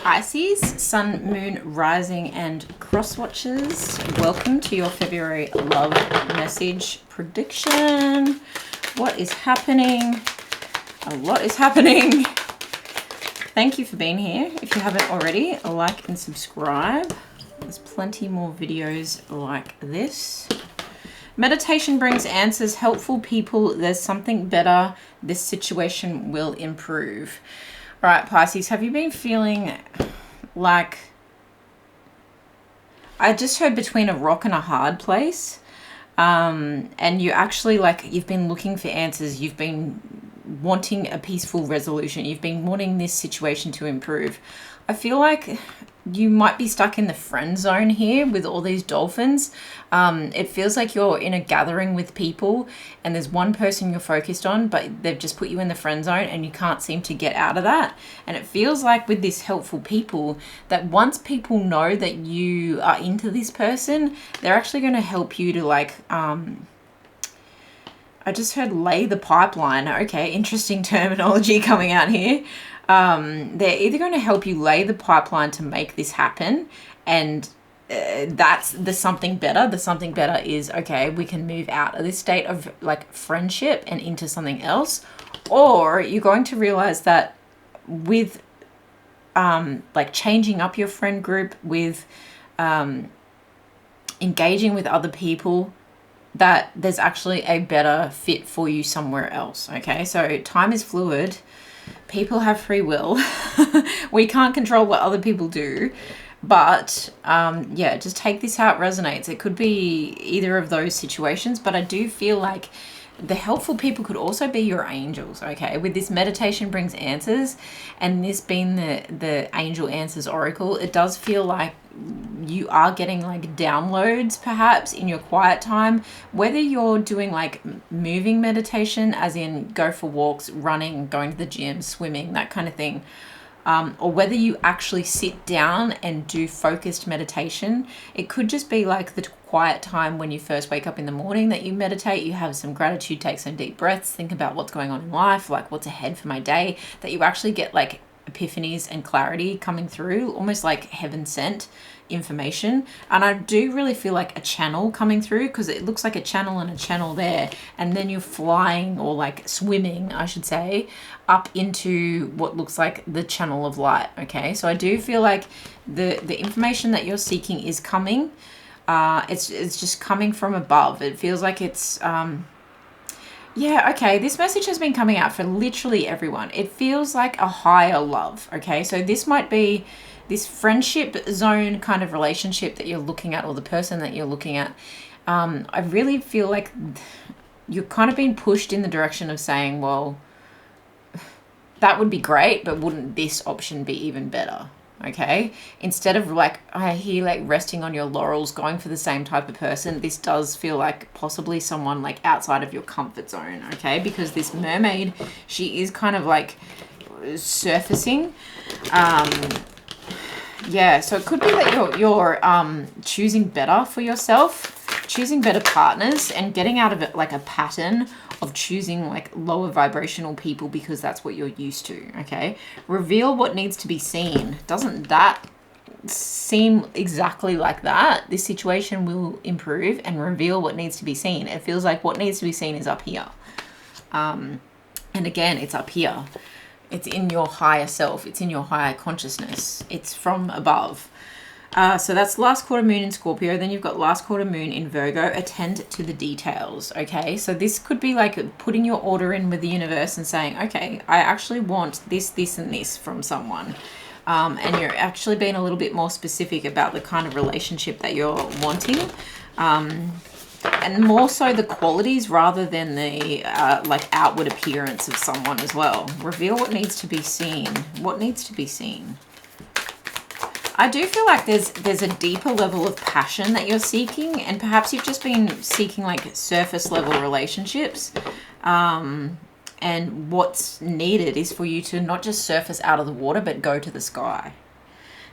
Pisces, Sun, Moon, Rising, and Cross Watchers. Welcome to your February love message prediction. What is happening? A lot is happening. Thank you for being here. If you haven't already, like and subscribe. There's plenty more videos like this. Meditation brings answers. Helpful people. There's something better. This situation will improve. All right, Pisces, have you been feeling like, I just heard between a rock and a hard place, and you actually, like, you've been looking for answers, you've been wanting a peaceful resolution, you've been wanting this situation to improve. I feel like you might be stuck in the friend zone here with all these dolphins. It feels like you're in a gathering with people and there's one person you're focused on, but they've just put you in the friend zone and you can't seem to get out of that. And it feels like with this helpful people that once people know that you are into this person, they're actually going to help you to, like, I just heard lay the pipeline. Okay, interesting terminology coming out here. They're either going to help you lay the pipeline to make this happen, and that's the something better. The something better is, okay, we can move out of this state of, like, friendship and into something else. Or you're going to realize that with like changing up your friend group, with engaging with other people, that there's actually a better fit for you somewhere else. Okay, so time is fluid. People have free will. We can't control what other people do, but yeah, just take this how it resonates. It could be either of those situations, but I do feel like the helpful people could also be your angels. Okay, with this meditation brings answers, and this being the angel answers oracle, it does feel like you are getting, like, downloads perhaps in your quiet time, whether you're doing, like, moving meditation, as in go for walks, running, going to the gym, swimming, that kind of thing, or whether you actually sit down and do focused meditation. It could just be like the quiet time when you first wake up in the morning that you meditate, you have some gratitude, take some deep breaths, think about what's going on in life, like what's ahead for my day, that you actually get, like, epiphanies and clarity coming through, almost like heaven sent information. And I do really feel like a channel coming through, because it looks like a channel and a channel there, and then you're flying, or like swimming, I should say, up into what looks like the channel of light. Okay, so I do feel like the information that you're seeking is coming. It's just coming from above. It feels like it's yeah, okay, this message has been coming out for literally everyone. It feels like a higher love, okay? So this might be this friendship zone kind of relationship that you're looking at, or the person that you're looking at. I really feel like you're kind of being pushed in the direction of saying, well, that would be great, but wouldn't this option be even better? Okay, instead of, like, I hear, like, resting on your laurels, going for the same type of person, this does feel like possibly someone, like, outside of your comfort zone. Okay, because this mermaid, she is kind of like surfacing. Yeah, so it could be that you're choosing better for yourself, choosing better partners, and getting out of it, like, a pattern of choosing, like, lower vibrational people because that's what you're used to. Okay, reveal what needs to be seen. Doesn't that seem exactly like that? This situation will improve, and reveal what needs to be seen. It feels like what needs to be seen is up here, and again, it's up here. It's in your higher self. It's in your higher consciousness. It's from above. So that's last quarter moon in Scorpio. Then you've got last quarter moon in Virgo. Attend to the details. Okay, so this could be like putting your order in with the universe and saying, okay, I actually want this, this, and this from someone. And you're actually being a little bit more specific about the kind of relationship that you're wanting. And more so the qualities rather than the like outward appearance of someone as well. Reveal what needs to be seen. What needs to be seen? I do feel like there's a deeper level of passion that you're seeking, and perhaps you've just been seeking, like, surface level relationships. And what's needed is for you to not just surface out of the water, but go to the sky.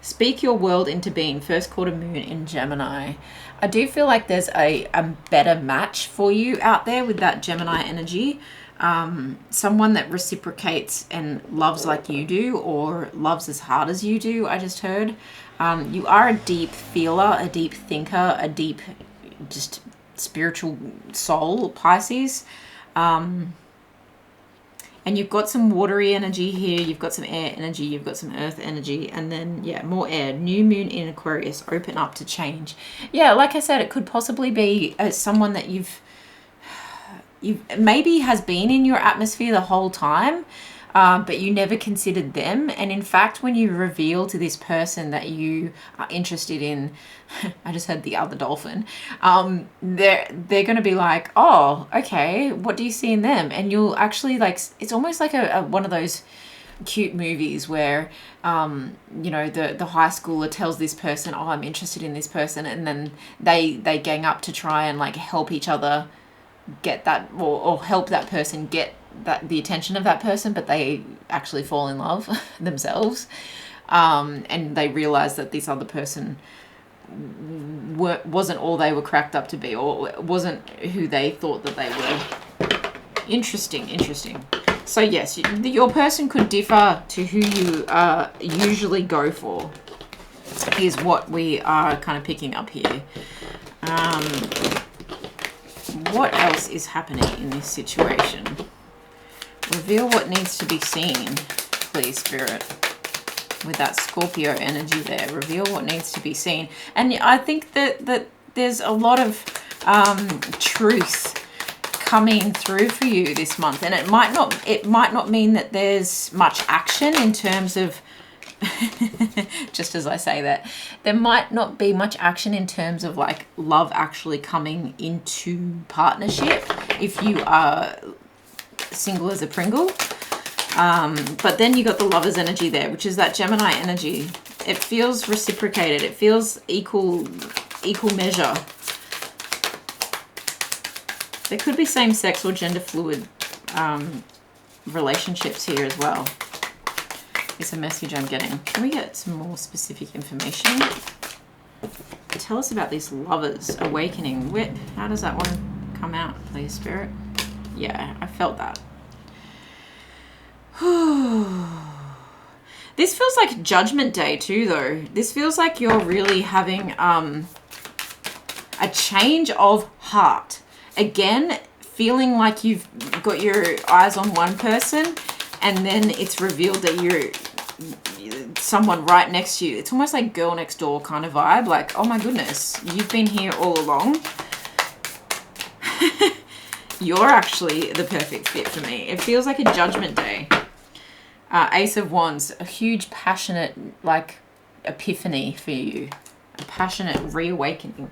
Speak your world into being. First quarter moon in Gemini. I do feel like there's a better match for you out there with that Gemini energy. someone that reciprocates and loves like you do, or loves as hard as you do, I just heard. You are a deep feeler, a deep thinker, a deep just spiritual soul, Pisces. And you've got some watery energy here, you've got some air energy, you've got some earth energy, and then, yeah, more air. New moon in Aquarius, open up to change. Yeah, like I said, it could possibly be someone that you've maybe has been in your atmosphere the whole time, but you never considered them. And in fact, when you reveal to this person that you are interested in, I just heard the other dolphin, they're going to be like, oh, okay, what do you see in them? And you'll actually, like, it's almost like a one of those cute movies where, you know, the high schooler tells this person, oh, I'm interested in this person, and then they gang up to try and, like, help each other get that, or help that person get that, the attention of that person, but they actually fall in love themselves, and they realize that this other person wasn't all they were cracked up to be, or wasn't who they thought that they were. Interesting. So yes, your person could differ to who you usually go for, is what we are kind of picking up here. What else is happening in this situation? Reveal what needs to be seen, please, Spirit. With that Scorpio energy there, reveal what needs to be seen. And I think that there's a lot of truth coming through for you this month, and it might not mean that there's much action in terms of just as I say that, there might not be much action in terms of, like, love actually coming into partnership if you are single as a Pringle. But then you got the Lover's energy there, which is that Gemini energy. It feels reciprocated. It feels equal measure. There could be same-sex or gender fluid relationships here as well. It's a message I'm getting. Can we get some more specific information? Tell us about these lovers awakening. How does that one come out, please, Spirit? Yeah, I felt that. This feels like Judgment Day too, though. This feels like you're really having a change of heart. Again, feeling like you've got your eyes on one person, and then it's revealed that you're someone right next to you. It's almost like Girl Next Door kind of vibe. Like, oh my goodness, you've been here all along. You're actually the perfect fit for me. It feels like a Judgment Day. Ace of Wands, a huge passionate, like, epiphany for you. A passionate reawakening.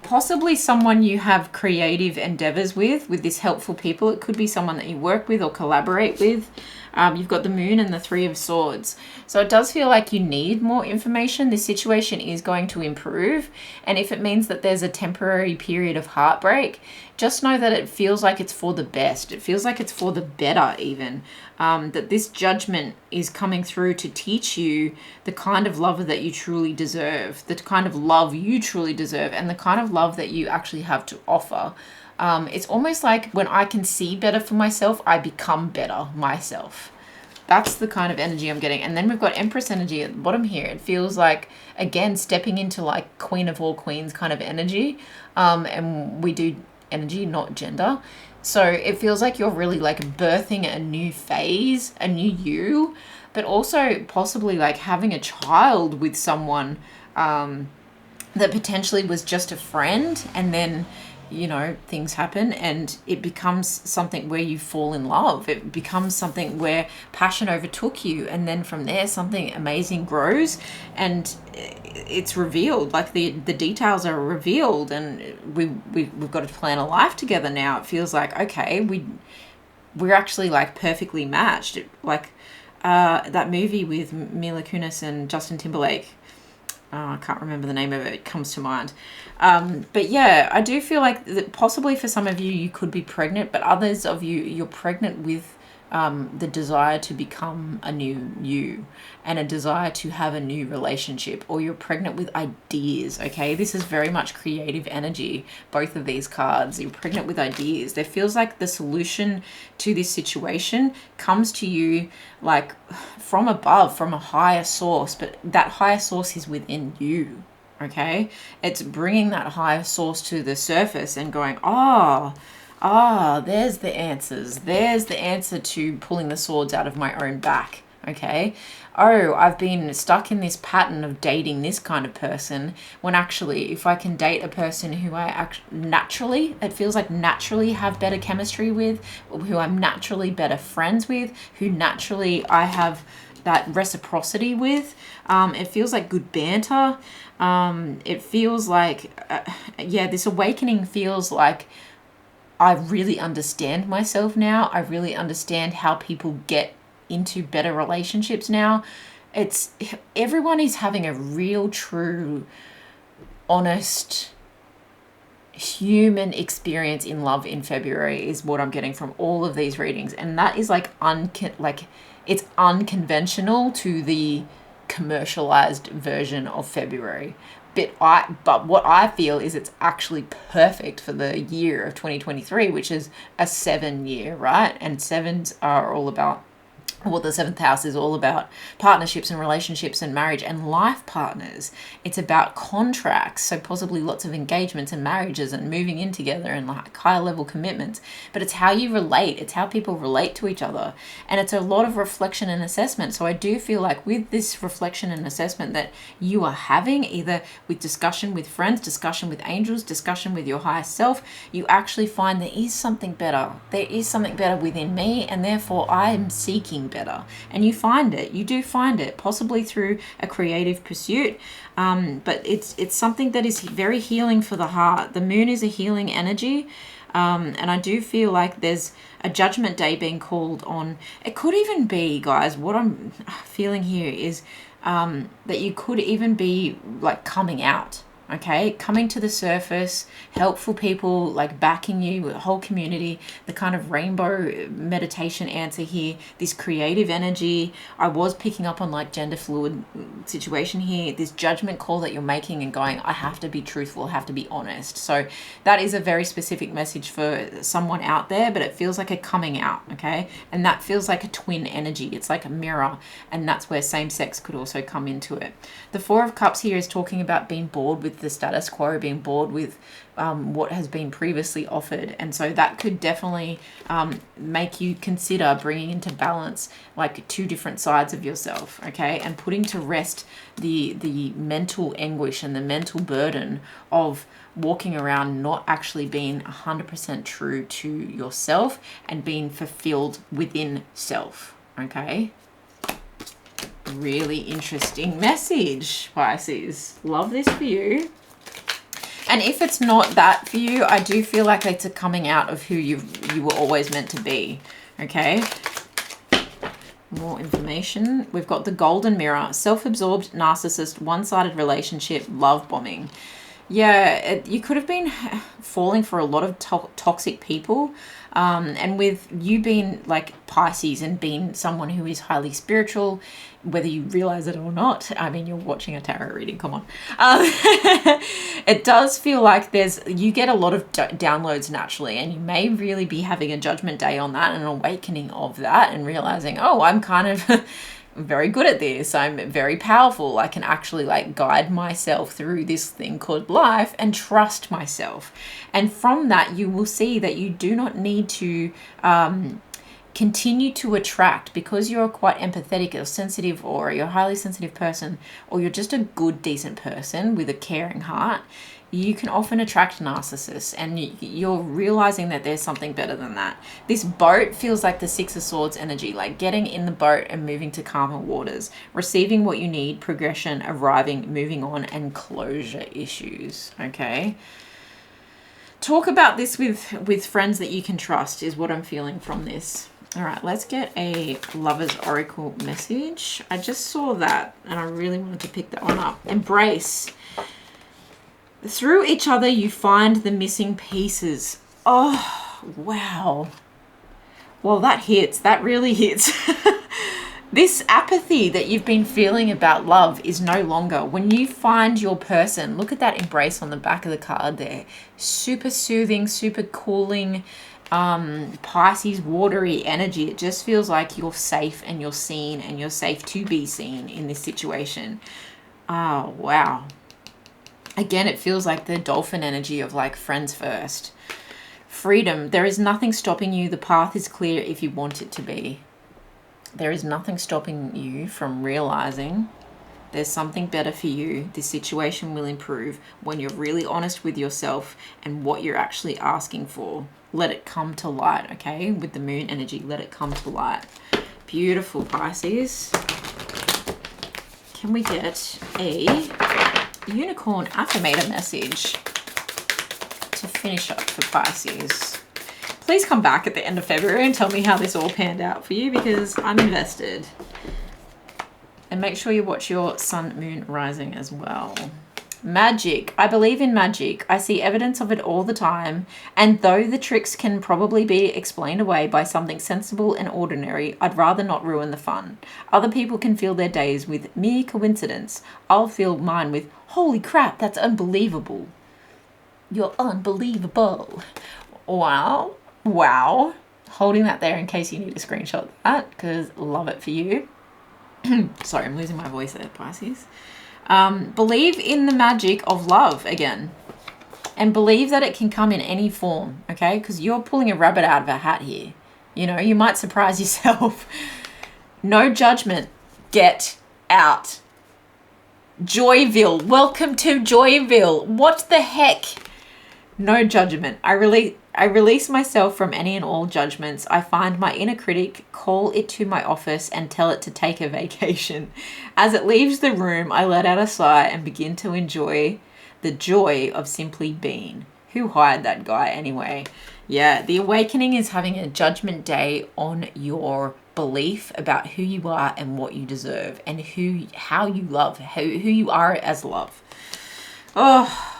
Possibly someone you have creative endeavors with this helpful people. It could be someone that you work with or collaborate with. You've got the Moon and the Three of Swords. So it does feel like you need more information. This situation is going to improve. And if it means that there's a temporary period of heartbreak, just know that it feels like it's for the best. It feels like it's for the better even. That this judgment is coming through to teach you the kind of lover that you truly deserve, the kind of love you truly deserve, and the kind of love that you actually have to offer. It's almost like when I can see better for myself, I become better myself. That's the kind of energy I'm getting. And then we've got Empress energy at the bottom here. It feels like, again, stepping into like Queen of all Queens kind of energy. And we do energy, not gender. So it feels like you're really like birthing a new phase, a new you, but also possibly like having a child with someone that potentially was just a friend, and then, you know, things happen and it becomes something where you fall in love. It becomes something where passion overtook you, and then from there something amazing grows and it's revealed, like the details are revealed, and we've got to plan a life together now. It feels like, okay, we're actually like perfectly matched. Like that movie with Mila Kunis and Justin Timberlake, I can't remember the name of it, it comes to mind. But yeah, I do feel like that possibly for some of you, you could be pregnant, but others of you, you're pregnant with the desire to become a new you and a desire to have a new relationship, or you're pregnant with ideas. Okay, this is very much creative energy, both of these cards. You're pregnant with ideas. There feels like the solution to this situation comes to you like from above, from a higher source, but that higher source is within you. Okay, it's bringing that higher source to the surface and going, there's the answers. There's the answer to pulling the swords out of my own back. Okay. Oh, I've been stuck in this pattern of dating this kind of person, when actually, if I can date a person who I naturally, it feels like naturally have better chemistry with, who I'm naturally better friends with, who naturally I have that reciprocity with, it feels like good banter. It feels like, this awakening feels like I really understand myself now. I really understand how people get into better relationships now. It's everyone is having a real, true, honest human experience in love in February is what I'm getting from all of these readings, and that is like it's unconventional to the commercialized version of February. But what I feel is it's actually perfect for the year of 2023, which is a 7 year, right? And sevens are all about, well, the 7th house is all about partnerships and relationships and marriage and life partners. It's about contracts, so possibly lots of engagements and marriages and moving in together and like higher level commitments. But it's how you relate. It's how people relate to each other. And it's a lot of reflection and assessment. So I do feel like with this reflection and assessment that you are having, either with discussion with friends, discussion with angels, discussion with your higher self, you actually find there is something better. There is something better within me, and therefore I am seeking better. And you find it. You do find it, possibly through a creative pursuit. But it's something that is very healing for the heart. The moon is a healing energy. And I do feel like there's a judgment day being called on. It could even be, guys, what I'm feeling here is that you could even be like coming out. Okay, coming to the surface, helpful people like backing you, a whole community, the kind of rainbow meditation answer here, this creative energy. I was picking up on like gender fluid situation here, this judgment call that you're making and going, I have to be truthful, I have to be honest. So that is a very specific message for someone out there, but it feels like a coming out, okay? And that feels like a twin energy. It's like a mirror, and that's where same sex could also come into it. The Four of Cups here is talking about being bored with the status quo, being bored with what has been previously offered. And so that could definitely make you consider bringing into balance like two different sides of yourself, okay? And putting to rest the mental anguish and the mental burden of walking around not actually being 100% true to yourself and being fulfilled within self, okay? Really interesting message, Pisces. Love this for you. And if it's not that for you, I do feel like it's a coming out of who you were always meant to be. Okay. More information. We've got the golden mirror, self-absorbed, narcissist, one-sided relationship, love bombing. Yeah, you could have been falling for a lot of toxic people. And with you being like Pisces and being someone who is highly spiritual, whether you realize it or not, I mean, you're watching a tarot reading, come on. It does feel like you get a lot of downloads naturally, and you may really be having a judgment day on that, and an awakening of that, and realizing, oh, I'm kind of very good at this. I'm very powerful. I can actually like guide myself through this thing called life and trust myself. And from that, you will see that you do not need to continue to attract, because you're quite empathetic or sensitive, or you're a highly sensitive person, or you're just a good, decent person with a caring heart. You can often attract narcissists, and you're realizing that there's something better than that. This boat feels like the Six of Swords energy, like getting in the boat and moving to calmer waters, receiving what you need, progression, arriving, moving on, and closure issues, okay? Talk about this with friends that you can trust is what I'm feeling from this. All right, let's get a Lover's Oracle message. I just saw that, and I really wanted to pick that one up. Embrace. Through each other, you find the missing pieces. Oh, wow. Well, that hits. That really hits. This apathy that you've been feeling about love is no longer. When you find your person, look at that embrace on the back of the card there. Super soothing, super cooling, Pisces watery energy. It just feels like you're safe and you're seen and you're safe to be seen in this situation. Oh, wow. Again, it feels like the dolphin energy of like friends first. Freedom. There is nothing stopping you. The path is clear if you want it to be. There is nothing stopping you from realizing there's something better for you. This situation will improve when you're really honest with yourself and what you're actually asking for. Let it come to light, okay? With the moon energy, let it come to light. Beautiful, Pisces. Can we get a unicorn affirmator message to finish up for Pisces? Please come back at the end of February and tell me how this all panned out for you, because I'm invested. And make sure you watch your sun, moon, rising as well. Magic. I believe in magic. I see evidence of it all the time. And though the tricks can probably be explained away by something sensible and ordinary, I'd rather not ruin the fun. Other people can fill their days with mere coincidence. I'll fill mine with, holy crap, that's unbelievable. You're unbelievable. Wow. Wow. Holding that there in case you need to screenshot that, because love it for you. Sorry, I'm losing my voice there, Pisces. Believe in the magic of love again. And believe that it can come in any form, okay? Because you're pulling a rabbit out of a hat here. You know, you might surprise yourself. No judgment. Get out. Joyville. Welcome to Joyville. What the heck? No judgment. I release myself from any and all judgments. I find my inner critic, call it to my office, and tell it to take a vacation. As it leaves the room, I let out a sigh and begin to enjoy the joy of simply being. Who hired that guy anyway? Yeah, the awakening is having a judgment day on your belief about who you are and what you deserve, and how you love, who you are as love. Oh,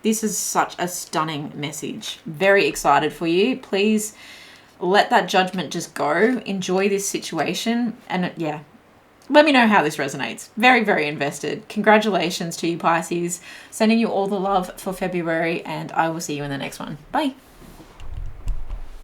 this is such a stunning message. Very excited for you. Please let that judgment just go. Enjoy this situation. And yeah, let me know how this resonates. Very, very invested. Congratulations to you, Pisces. Sending you all the love for February, and I will see you in the next one. Bye.